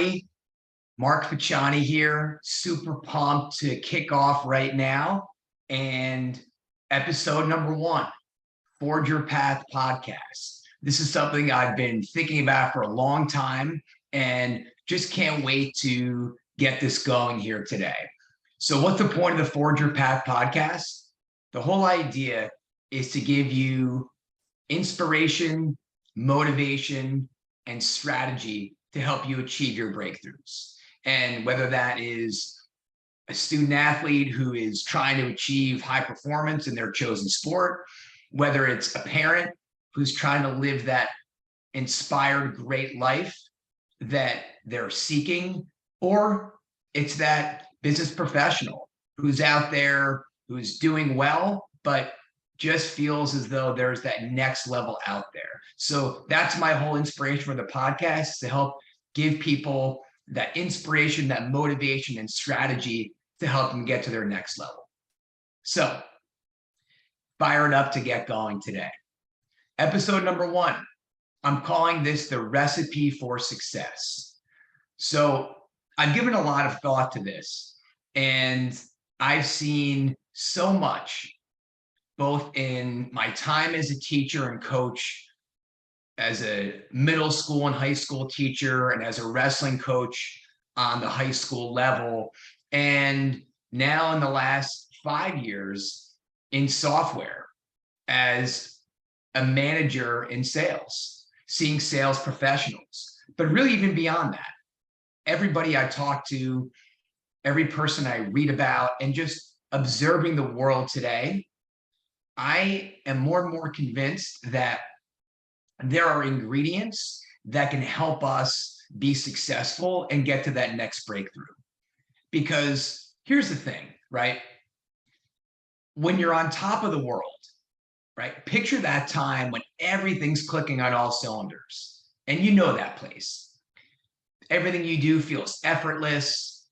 everybody. Mark Facciani here. Super pumped to kick off right now. And episode number 1, Forge Your Path podcast. This is something I've been thinking about for a long time and just can't wait to get this going here today. So, what's the point of the Forge Your Path podcast? The whole idea is to give you inspiration, motivation, and strategy to help you achieve your breakthroughs. And whether that is a student athlete who is trying to achieve high performance in their chosen sport, whether it's a parent who's trying to live that inspired great life that they're seeking, or it's that business professional who's out there, who's doing well, but just feels as though there's that next level out there. So that's my whole inspiration for the podcast, to help give people that inspiration, that motivation, and strategy to help them get to their next level. So fired up to get going today. Episode number 1, I'm calling this the recipe for success. So I've given a lot of thought to this, and I've seen so much, both in my time as a teacher and coach, as a middle school and high school teacher, and as a wrestling coach on the high school level, and now in the last 5 years in software as a manager in sales, seeing sales professionals, but really even beyond that, everybody I talk to, every person I read about, and just observing the world today, I am more and more convinced that there are ingredients that can help us be successful and get to that next breakthrough. Because here's the thing, right? When you're on top of the world, right? Picture that time when everything's clicking on all cylinders, and you know that place. Everything you do feels effortless.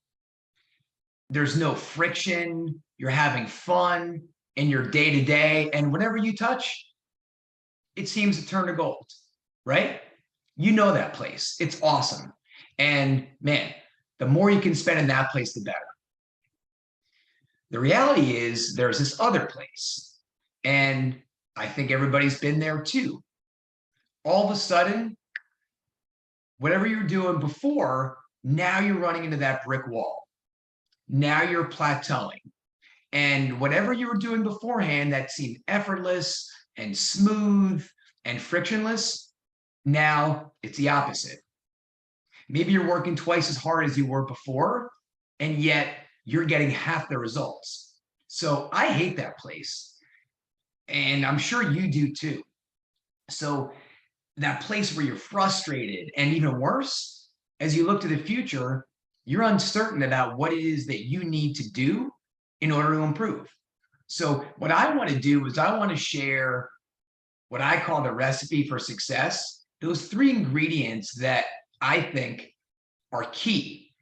There's no friction. You're having fun in your day-to-day, and whatever you touch, it seems to turn to gold, right? You know that place. It's awesome. And man, the more you can spend in that place, the better. The reality is there's this other place, and I think everybody's been there too. All of a sudden, whatever you're doing before, now you're running into that brick wall. Now you're plateauing. And whatever you were doing beforehand that seemed effortless and smooth and frictionless, now it's the opposite. Maybe you're working twice as hard as you were before, and yet you're getting half the results. So I hate that place. And I'm sure you do too. So that place where you're frustrated, and even worse, as you look to the future, you're uncertain about what it is that you need to do in order to improve. So what I want to do is I want to share what I call the recipe for success, those 3 ingredients that I think are key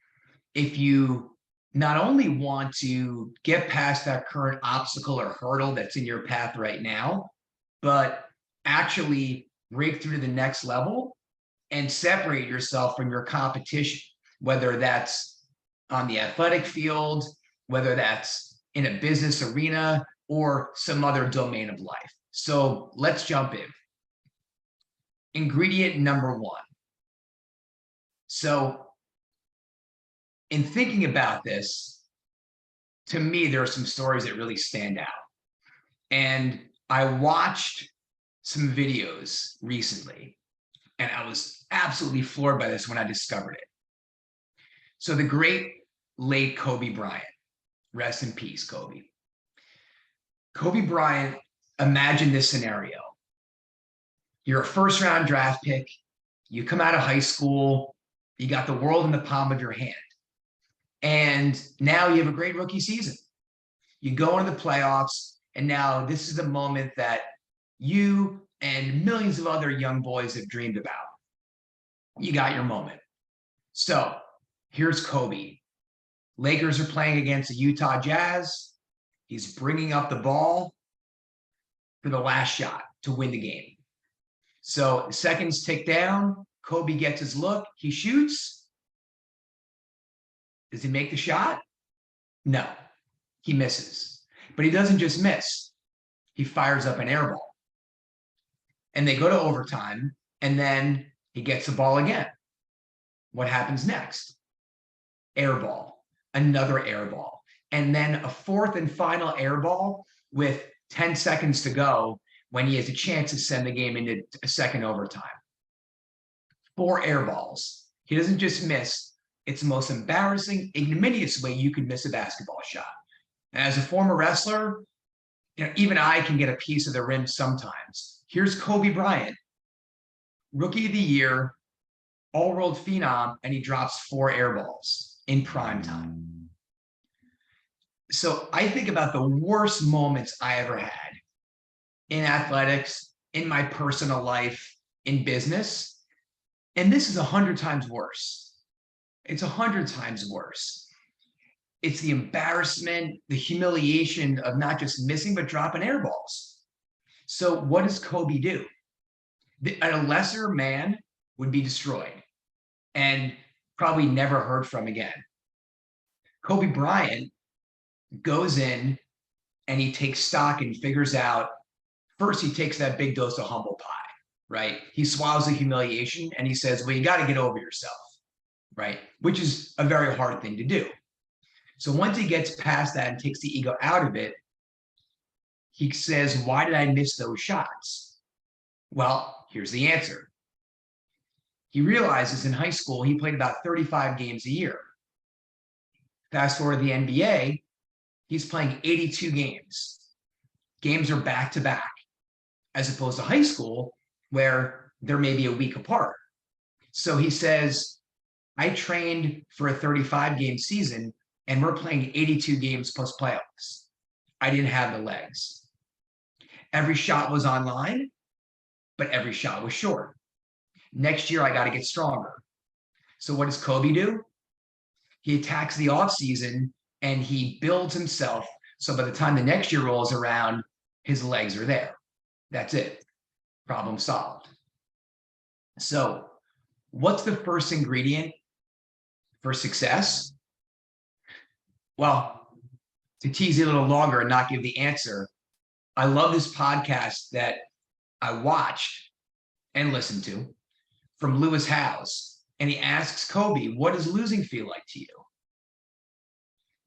if you not only want to get past that current obstacle or hurdle that's in your path right now, but actually break through to the next level and separate yourself from your competition, whether that's on the athletic field, whether that's in a business arena, or some other domain of life. So let's jump in. Ingredient number 1. So in thinking about this, to me, there are some stories that really stand out. And I watched some videos recently, and I was absolutely floored by this when I discovered it. So the great late Kobe Bryant, rest in peace, Kobe. Kobe Bryant, imagine this scenario. You're a first-round draft pick. You come out of high school. You got the world in the palm of your hand. And now you have a great rookie season. You go into the playoffs, and now this is the moment that you and millions of other young boys have dreamed about. You got your moment. So here's Kobe. Lakers are playing against the Utah Jazz. He's bringing up the ball for the last shot to win the game. So seconds tick down. Kobe gets his look. He shoots. Does he make the shot? No, he misses. But he doesn't just miss. He fires up an air ball. And they go to overtime, and then he gets the ball again. What happens next? Air ball, another air ball, and then a fourth and final air ball with 10 seconds to go when he has a chance to send the game into a second overtime. 4 air balls. He doesn't just miss. It's the most embarrassing, ignominious way you could miss a basketball shot. And as a former wrestler, even I can get a piece of the rim sometimes. Here's Kobe Bryant, rookie of the year, all-world phenom, and he drops 4 air balls in prime time. So I think about the worst moments I ever had in athletics, in my personal life, in business, and this is 100 times worse. It's 100 times worse. It's the embarrassment, the humiliation of not just missing, but dropping air balls. So what does Kobe do? A lesser man would be destroyed and probably never heard from again. Kobe Bryant goes in and he takes stock and figures out, first he takes that big dose of humble pie, right? He swallows the humiliation and he says, well, you got to get over yourself, right? Which is a very hard thing to do. So once he gets past that and takes the ego out of it, he says, why did I miss those shots? Well, here's the answer. He realizes in high school, he played about 35 games a year. Fast forward to the NBA, he's playing 82 games. Games are back to back, as opposed to high school, where they're maybe a week apart. So he says, I trained for a 35-game season, and we're playing 82 games plus playoffs. I didn't have the legs. Every shot was online, but every shot was short. Next year, I got to get stronger. So what does Kobe do? He attacks the offseason and he builds himself. So by the time the next year rolls around, his legs are there. That's it. Problem solved. So what's the first ingredient for success? Well, to tease you a little longer and not give the answer, I love this podcast that I watched and listened to from Lewis Howes. And he asks Kobe, what does losing feel like to you?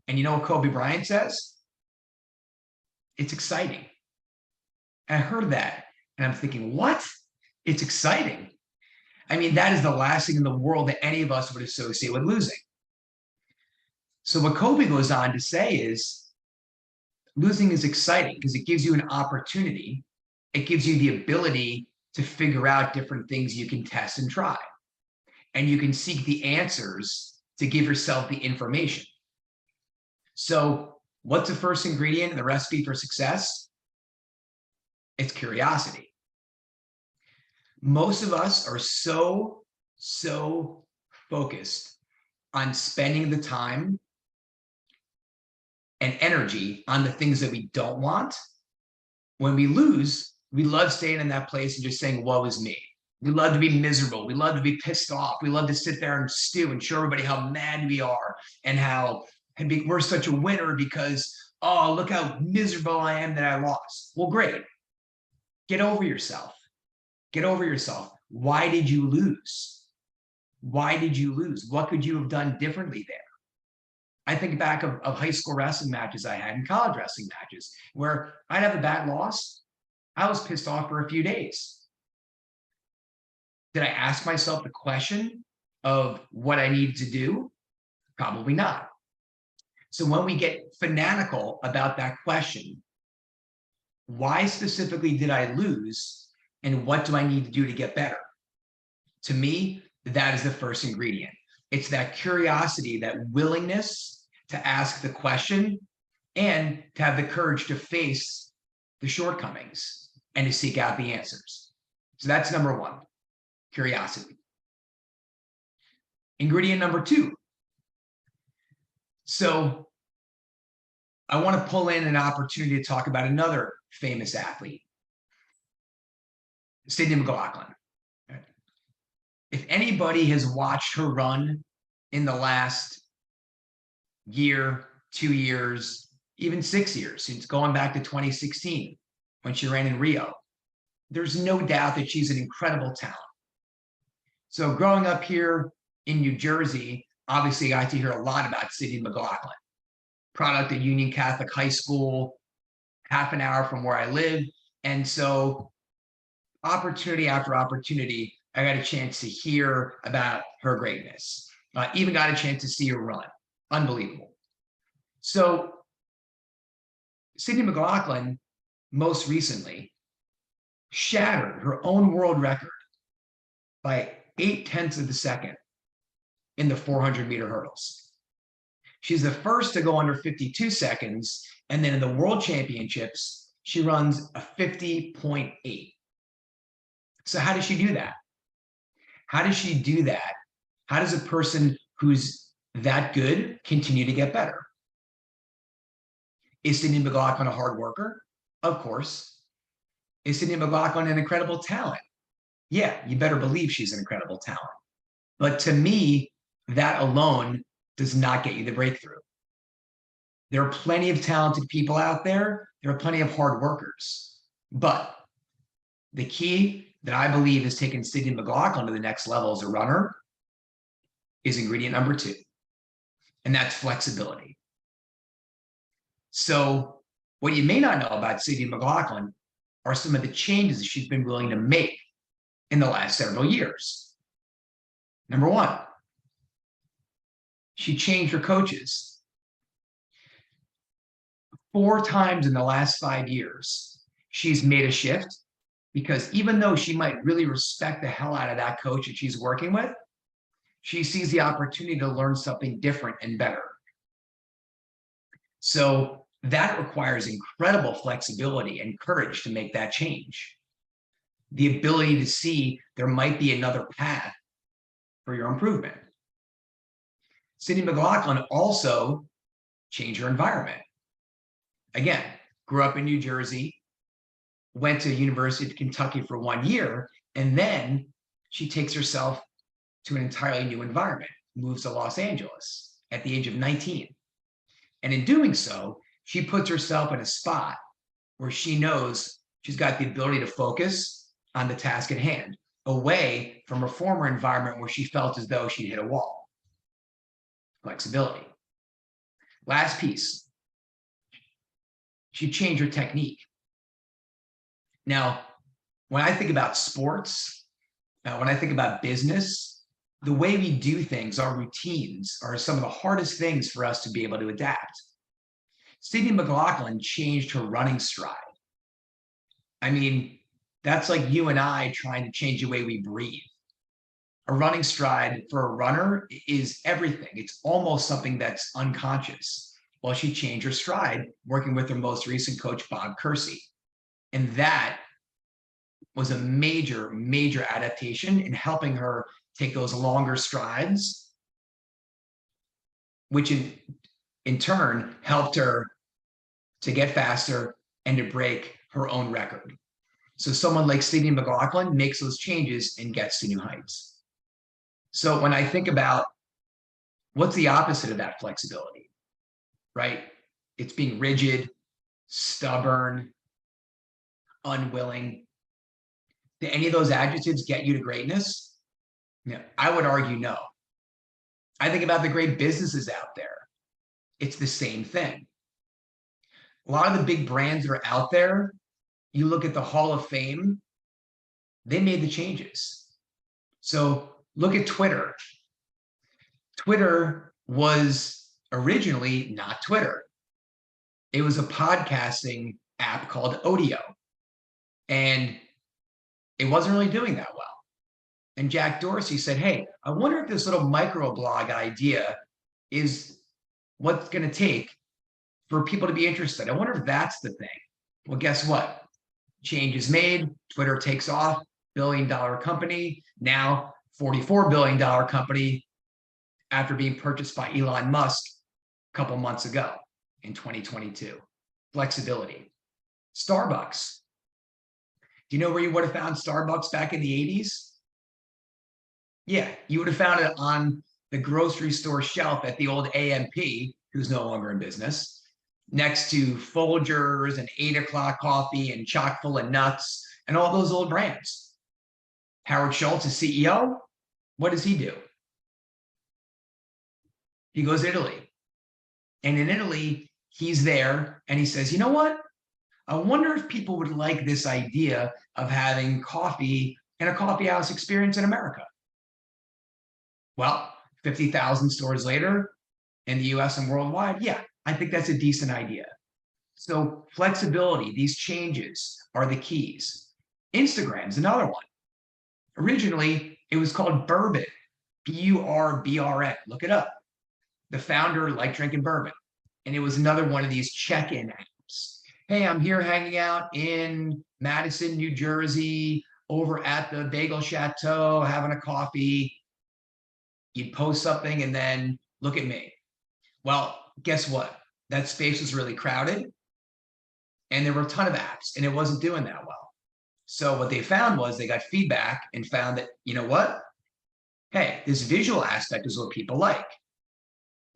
And you know what Kobe Bryant says? It's exciting. And I heard that and I'm thinking, what? It's exciting. I mean, that is the last thing in the world that any of us would associate with losing. So what Kobe goes on to say is, losing is exciting because it gives you an opportunity. It gives you the ability to figure out different things you can test and try. And you can seek the answers to give yourself the information. So what's the first ingredient in the recipe for success? It's curiosity. Most of us are so focused on spending the time and energy on the things that we don't want. When we lose, we love staying in that place and just saying, woe is me. We love to be miserable. We love to be pissed off. We love to sit there and stew and show everybody how mad we are and how we're such a winner because, oh, look how miserable I am that I lost. Well, great. Get over yourself. Get over yourself. Why did you lose? Why did you lose? What could you have done differently there? I think back of high school wrestling matches I had and college wrestling matches where I'd have a bad loss. I was pissed off for a few days. Did I ask myself the question of what I needed to do? Probably not. So when we get fanatical about that question, why specifically did I lose and what do I need to do to get better? To me, that is the first ingredient. It's that curiosity, that willingness to ask the question and to have the courage to face the shortcomings and to seek out the answers. So that's number one, curiosity. Ingredient number two. So I want to pull in an opportunity to talk about another famous athlete, Sydney McLaughlin. If anybody has watched her run in the last year, 2 years, even 6 years, since going back to 2016 when she ran in Rio. There's no doubt that she's an incredible talent. So growing up here in New Jersey, obviously I got to hear a lot about Sydney McLaughlin, product of Union Catholic High School, half an hour from where I live. And so opportunity after opportunity, I got a chance to hear about her greatness. Even got a chance to see her run. Unbelievable. So Sydney McLaughlin, most recently, shattered her own world record by 0.8 of a second in the 400-meter hurdles. She's the first to go under 52 seconds. And then in the World Championships, she runs a 50.8. So how does she do that? How does she do that? How does a person who's that good continue to get better? Is Sydney McLaughlin a hard worker? Of course. Is Sydney McLaughlin an incredible talent? Yeah, you better believe she's an incredible talent. But to me, that alone does not get you the breakthrough. There are plenty of talented people out there. There are plenty of hard workers. But the key that I believe has taken Sydney McLaughlin to the next level as a runner is ingredient number 2, and that's flexibility. So what you may not know about Sydney McLaughlin are some of the changes that she's been willing to make in the last several years. Number 1, she changed her coaches 4 times in the last 5 years. She's made a shift because even though she might really respect the hell out of that coach that she's working with, she sees the opportunity to learn something different and better. So that requires incredible flexibility and courage to make that change. The ability to see there might be another path for your improvement. Sydney McLaughlin also changed her environment. Again, grew up in New Jersey, went to University of Kentucky for 1 year, and then she takes herself to an entirely new environment, moves to Los Angeles at the age of 19. And in doing so, she puts herself in a spot where she knows she's got the ability to focus on the task at hand, away from her former environment where she felt as though she'd hit a wall. Flexibility. Last piece, she changed her technique. Now, when I think about sports, when I think about business, the way we do things, our routines, are some of the hardest things for us to be able to adapt. Sydney McLaughlin changed her running stride. I mean, that's like you and I trying to change the way we breathe. A running stride for a runner is everything. It's almost something that's unconscious. Well, she changed her stride working with her most recent coach, Bob Kersey. And that was a major, major adaptation in helping her take those longer strides, which in turn helped her to get faster and to break her own record. So someone like Sydney McLaughlin makes those changes and gets to new heights. So when I think about what's the opposite of that flexibility, right? It's being rigid, stubborn, unwilling. Do any of those adjectives get you to greatness? Yeah, I would argue no. I think about the great businesses out there. It's the same thing. A lot of the big brands that are out there, you look at the Hall of Fame, they made the changes. So look at Twitter. Twitter was originally not Twitter. It was a podcasting app called Audio. And it wasn't really doing that well. And Jack Dorsey said, hey, I wonder if this little microblog idea is what's going to take for people to be interested. I wonder if that's the thing. Well, guess what? Change is made. Twitter takes off, billion-dollar company, now $44 billion company after being purchased by Elon Musk a couple months ago in 2022. Flexibility. Starbucks. Do you know where you would have found Starbucks back in the 80s? Yeah, you would have found it on the grocery store shelf at the old AMP, who's no longer in business, next to Folgers and 8 o'clock coffee and chock full of nuts and all those old brands. Howard Schultz is CEO. What does he do? He goes to Italy. And in Italy, he's there and he says, you know what? I wonder if people would like this idea of having coffee in a coffee house experience in America. Well, 50,000 stores later in the US and worldwide, yeah, I think that's a decent idea. So flexibility, these changes are the keys. Instagram's another one. Originally, it was called Bourbon, Burbrn. Look it up. The founder liked drinking bourbon. And it was another one of these check-in apps. Hey, I'm here hanging out in Madison, New Jersey, over at the Bagel Chateau, having a coffee. You'd post something and then look at me. Well, guess what? That space was really crowded and there were a ton of apps and it wasn't doing that well. So what they found was they got feedback and found that, you know what? Hey, this visual aspect is what people like.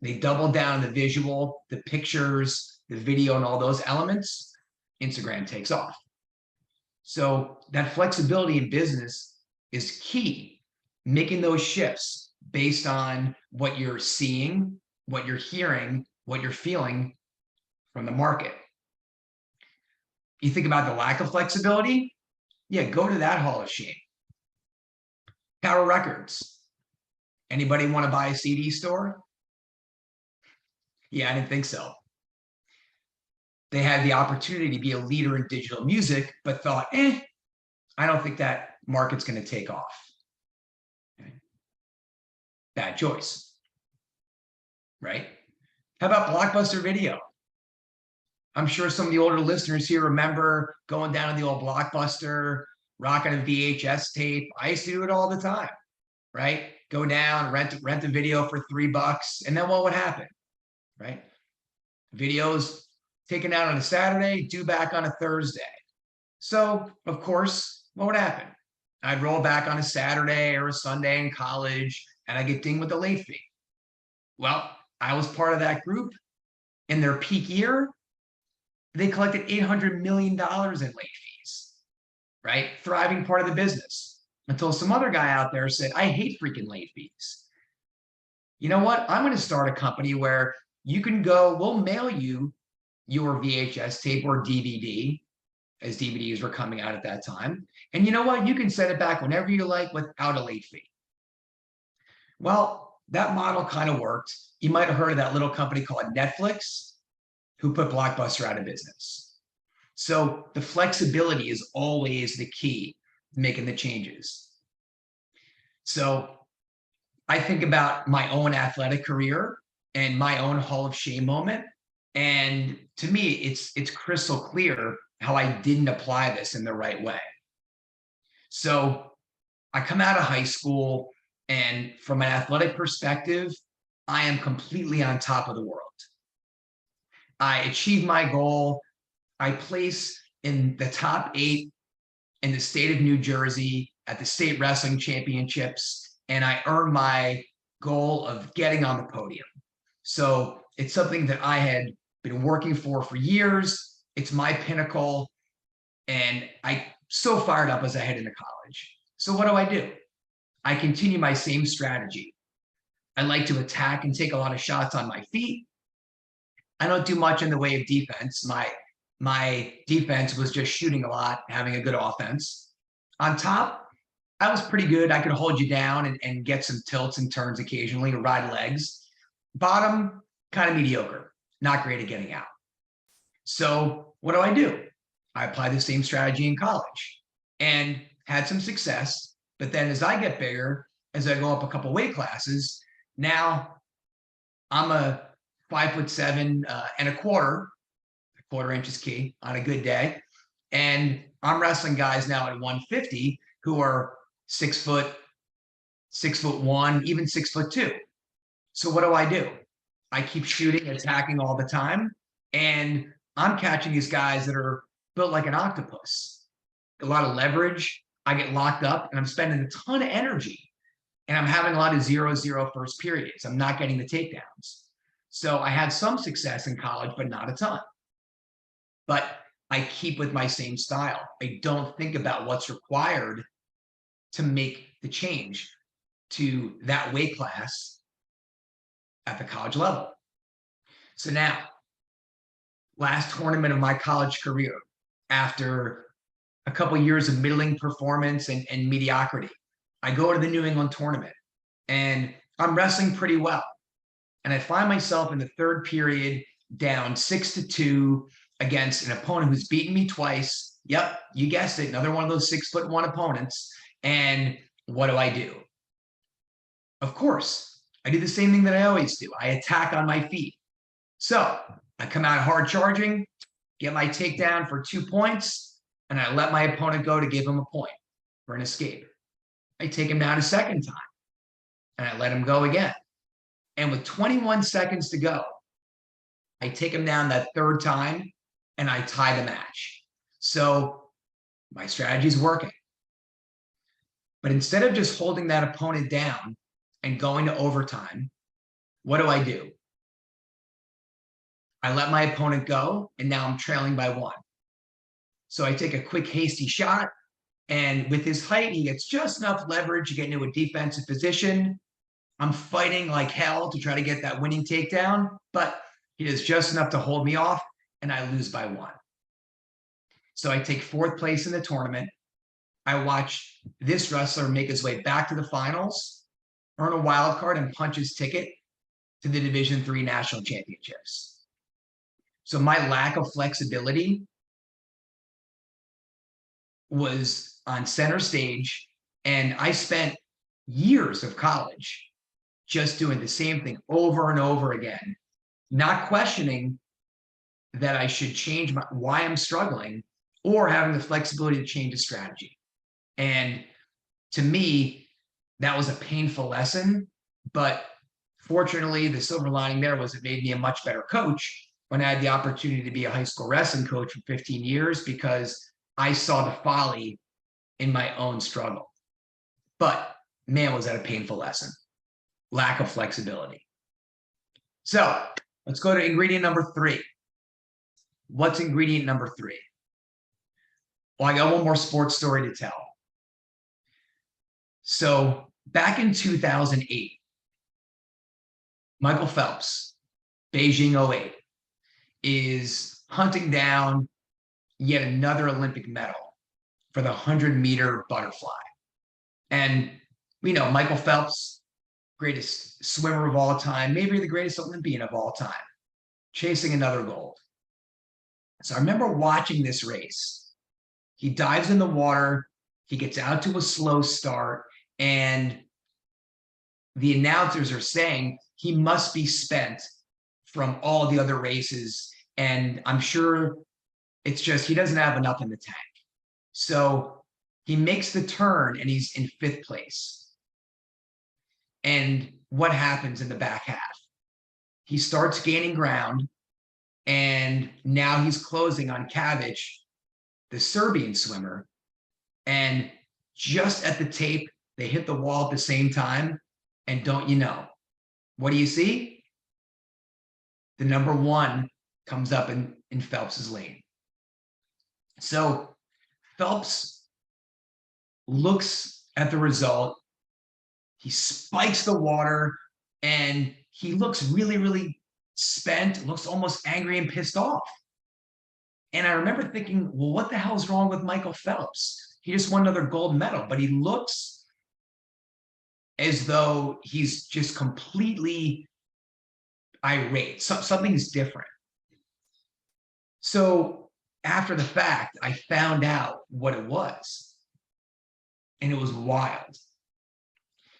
They doubled down on the visual, the pictures, the video, and all those elements. Instagram takes off. So that flexibility in business is key. Making those shifts based on what you're seeing, what you're hearing, what you're feeling from the market. You think about the lack of flexibility? Yeah, go to that Hall of Shame. Tower Records. Anybody want to buy a CD store? Yeah, I didn't think so. They had the opportunity to be a leader in digital music, but thought, I don't think that market's going to take off. Okay. Bad choice, right? How about Blockbuster Video? I'm sure some of the older listeners here remember going down to the old Blockbuster, rocking a VHS tape. I used to do it all the time, right? Go down, rent a video for $3, and then what would happen, right? Videos taken out on a Saturday, due back on a Thursday. So, of course, what would happen? I'd roll back on a Saturday or a Sunday in college, and I get dinged with a late fee. Well, I was part of that group. In their peak year, they collected $800 million in late fees, right? Thriving part of the business. Until some other guy out there said, I hate freaking late fees. You know what? I'm going to start a company where you can go, we'll mail you your VHS tape or DVD, as DVDs were coming out at that time. And you know what? You can send it back whenever you like without a late fee. Well, that model kind of worked. You might have heard of that little company called Netflix, who put Blockbuster out of business. So the flexibility is always the key to making the changes. So I think about my own athletic career and my own Hall of Shame moment. And to me, it's crystal clear how I didn't apply this in the right way. So I come out of high school, and from an athletic perspective, I am completely on top of the world. I achieve my goal. I place in the top 8 in the state of New Jersey at the state wrestling championships, and I earn my goal of getting on the podium. So it's something that I had been working for years. It's my pinnacle, and I'm so fired up as I head into college. So what do? I continue my same strategy. I like to attack and take a lot of shots on my feet. I don't do much in the way of defense. My defense was just shooting a lot, having a good offense. On top, I was pretty good. I could hold you down and get some tilts and turns occasionally to ride legs. Bottom, kind of mediocre, not great at getting out. So what do? I apply the same strategy in college and had some success. But then as I get bigger, as I go up a couple weight classes, now I'm a 5'7" and a quarter inch is key on a good day. And I'm wrestling guys now at 150 who are 6 foot, 6'1", even 6'2". So what do? I keep shooting, attacking all the time. And I'm catching these guys that are built like an octopus. A lot of leverage. I get locked up and I'm spending a ton of energy and I'm having a lot of 0-0 first periods. I'm not getting the takedowns. So I had some success in college, but not a ton. But I keep with my same style. I don't think about what's required to make the change to that weight class at the college level. So now, last tournament of my college career, after a couple of years of middling performance and mediocrity, I go to the New England tournament and I'm wrestling pretty well. And I find myself in the third period down 6-2 against an opponent who's beaten me twice. Yep, you guessed it, another one of those 6'1" opponents. And what do? Of course, I do the same thing that I always do. I attack on my feet. So I come out hard charging, get my takedown for 2 points, and I let my opponent go to give him a point for an escape. I take him down a second time, and I let him go again. And with 21 seconds to go, I take him down that third time, and I tie the match. So my strategy is working. But instead of just holding that opponent down and going to overtime, what do? I let my opponent go, and now I'm trailing by 1. So I take a quick, hasty shot, and with his height, he gets just enough leverage to get into a defensive position. I'm fighting like hell to try to get that winning takedown, but he does just enough to hold me off, and I lose by 1. So I take 4th place in the tournament. I watch this wrestler make his way back to the finals, earn a wild card, and punch his ticket to the Division III National Championships. So my lack of flexibility was on center stage, and I spent years of college just doing the same thing over and over again, not questioning that I should change why I'm struggling or having the flexibility to change a strategy. And to me, that was a painful lesson, but fortunately, the silver lining there was it made me a much better coach when I had the opportunity to be a high school wrestling coach for 15 years because I saw the folly in my own struggle. But man, was that a painful lesson. Lack of flexibility. So let's go to ingredient number 3. What's ingredient number 3? Well, I got one more sports story to tell. So back in 2008, Michael Phelps, Beijing 08, is hunting down yet another Olympic medal for the 100-meter butterfly. And we know Michael Phelps, greatest swimmer of all time, maybe the greatest Olympian of all time, chasing another gold. So I remember watching this race. He dives in the water, he gets out to a slow start, and the announcers are saying he must be spent from all the other races. And I'm sure it's just he doesn't have enough in the tank. So he makes the turn and he's in 5th place. And what happens in the back half? He starts gaining ground, and now he's closing on Kavic, the Serbian swimmer. And just at the tape, they hit the wall at the same time. And don't you know, what do you see? The number 1 comes up in Phelps's lane. So Phelps looks at the result. He spikes the water, and he looks really, really spent, looks almost angry and pissed off. And I remember thinking, well, what the hell is wrong with Michael Phelps? He just won another gold medal, but he looks as though he's just completely irate. Something's different. So after the fact, I found out what it was, and it was wild.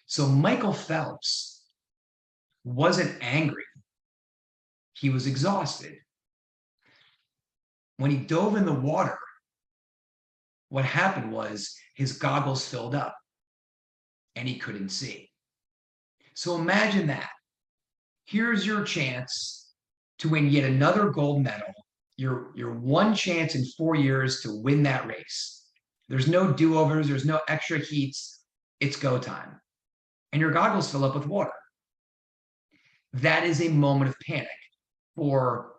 So Michael Phelps wasn't angry. He was exhausted. When he dove in the water, what happened was his goggles filled up and he couldn't see. So imagine that. Here's your chance to win yet another gold medal. Your one chance in 4 years to win that race. There's no do-overs. There's no extra heats. It's go time. and your goggles fill up with water. That is a moment of panic for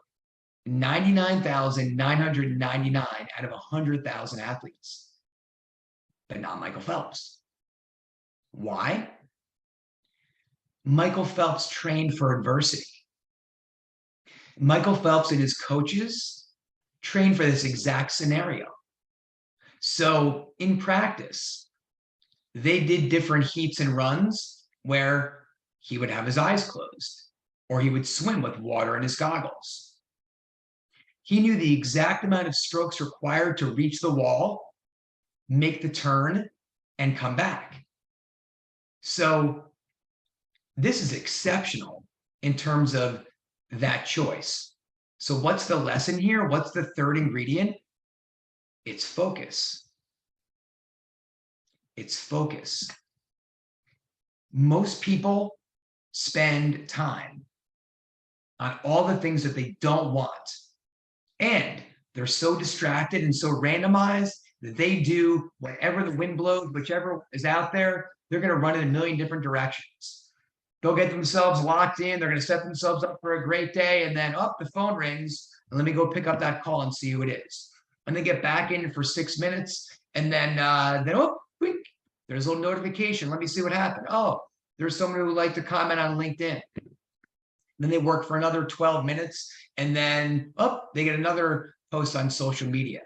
99,999 out of 100,000 athletes, but not Michael Phelps. Why? Michael Phelps trained for adversity. Michael Phelps and his coaches trained for this exact scenario. So in practice, they did different heats and runs where he would have his eyes closed or he would swim with water in his goggles. He knew the exact amount of strokes required to reach the wall, make the turn, and come back. So this is exceptional in terms of that choice. So what's the lesson here? What's the third ingredient? It's focus. It's focus. Most people spend time on all the things that they don't want. And they're so distracted and so randomized that they do whatever the wind blows, whichever is out there, they're going to run in a million different directions. They'll get themselves locked in. They're going to set themselves up for a great day. And then, the phone rings. And let me go pick up that call and see who it is. And they get back in for 6 minutes. And then, quick, there's a little notification. Let me see what happened. Oh, there's someone who would like to comment on LinkedIn. Then they work for another 12 minutes. And then, they get another post on social media.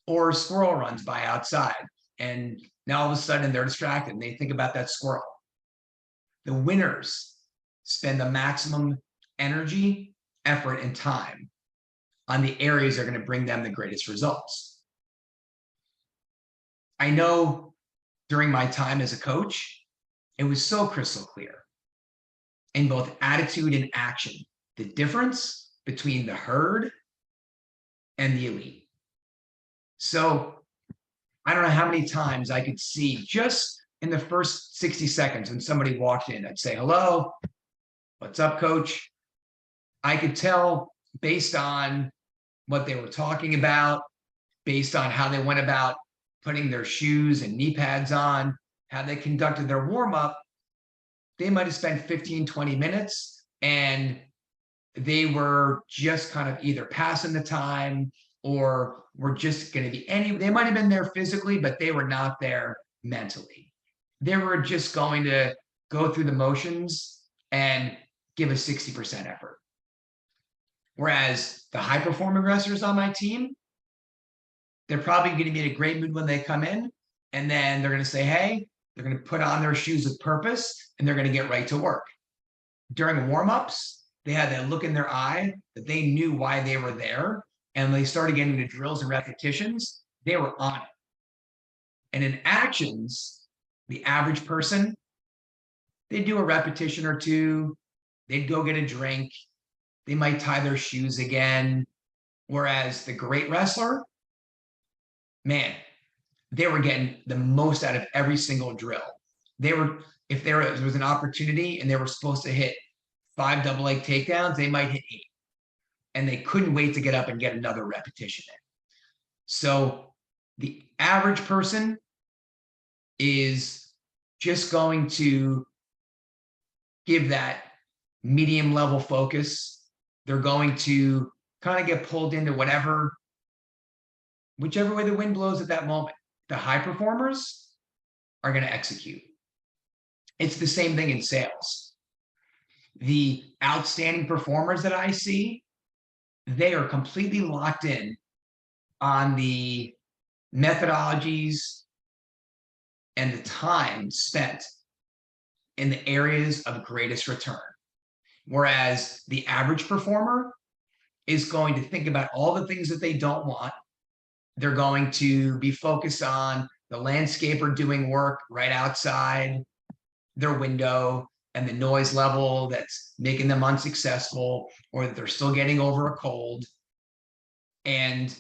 Or a squirrel runs by outside. And now all of a sudden they're distracted. And they think about that squirrel. The winners spend the maximum energy, effort, and time on the areas that are going to bring them the greatest results. I know during my time as a coach, it was so crystal clear in both attitude and action, the difference between the herd and the elite. So I don't know how many times I could see just in the first 60 seconds when somebody walked in, I'd say, hello, what's up, coach? I could tell based on what they were talking about, based on how they went about putting their shoes and knee pads on, how they conducted their warm-up, they might have spent 15, 20 minutes and they were just kind of either passing the time or were just going to be they might have been there physically, but they were not there mentally. They were just going to go through the motions and give a 60% effort. Whereas the high-performing wrestlers on my team, they're probably going to be in a great mood when they come in, and then they're going to say, hey, they're going to put on their shoes with purpose, and they're going to get right to work. During warm-ups, they had that look in their eye that they knew why they were there, and when they started getting into drills and repetitions, they were on it. And in actions, the average person, they'd do a repetition or two, they'd go get a drink, they might tie their shoes again. Whereas the great wrestler, man, they were getting the most out of every single drill. If there was an opportunity and they were supposed to hit 5 double leg takedowns, they might hit 8. And they couldn't wait to get up and get another repetition in. So the average person is just going to give that medium level focus. They're going to kind of get pulled into whichever way the wind blows at that moment. The high performers are going to execute. It's the same thing in sales. The outstanding performers that I see, they are completely locked in on the methodologies and the time spent in the areas of greatest return. Whereas the average performer is going to think about all the things that they don't want. They're going to be focused on the landscaper doing work right outside their window and the noise level that's making them unsuccessful, or that they're still getting over a cold. And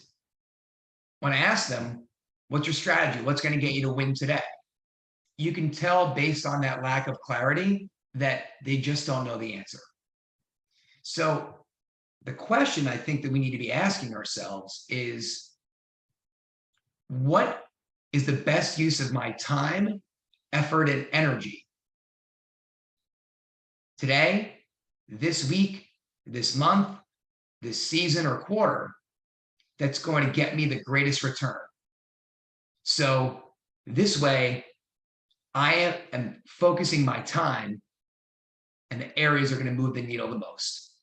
when I ask them, what's your strategy? What's going to get you to win today? You can tell based on that lack of clarity that they just don't know the answer. So the question I think that we need to be asking ourselves is, what is the best use of my time, effort, and energy today, this week, this month, this season or quarter that's going to get me the greatest return. So this way, I am focusing my time and the areas are going to move the needle the most.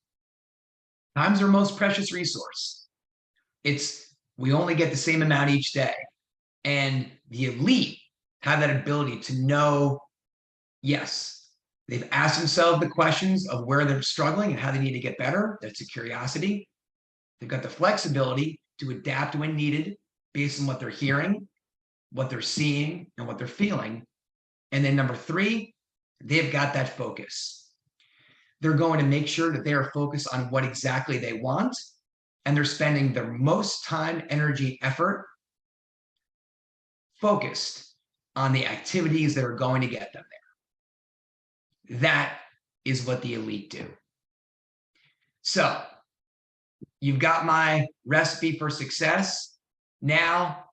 Time's our most precious resource. We only get the same amount each day. And the elite have that ability to know, yes, they've asked themselves the questions of where they're struggling and how they need to get better. That's a curiosity. They've got the flexibility to adapt when needed based on what they're hearing, what they're seeing, and what they're feeling. And then number 3, they've got that focus. They're going to make sure that they are focused on what exactly they want, and they're spending their most time, energy, effort focused on the activities that are going to get them there. That is what the elite do. So you've got my recipe for success. Now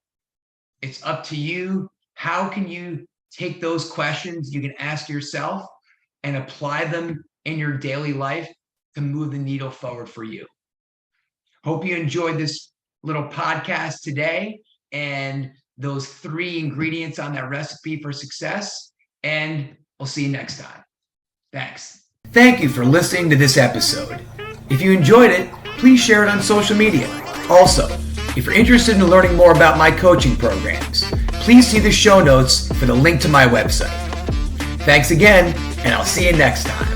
it's up to you. How can you take those questions you can ask yourself and apply them in your daily life to move the needle forward for you? Hope you enjoyed this little podcast today and those 3 ingredients on that recipe for success. And we'll see you next time. Thanks. Thank you for listening to this episode. If you enjoyed it, please share it on social media. Also, if you're interested in learning more about my coaching programs, please see the show notes for the link to my website. Thanks again, and I'll see you next time.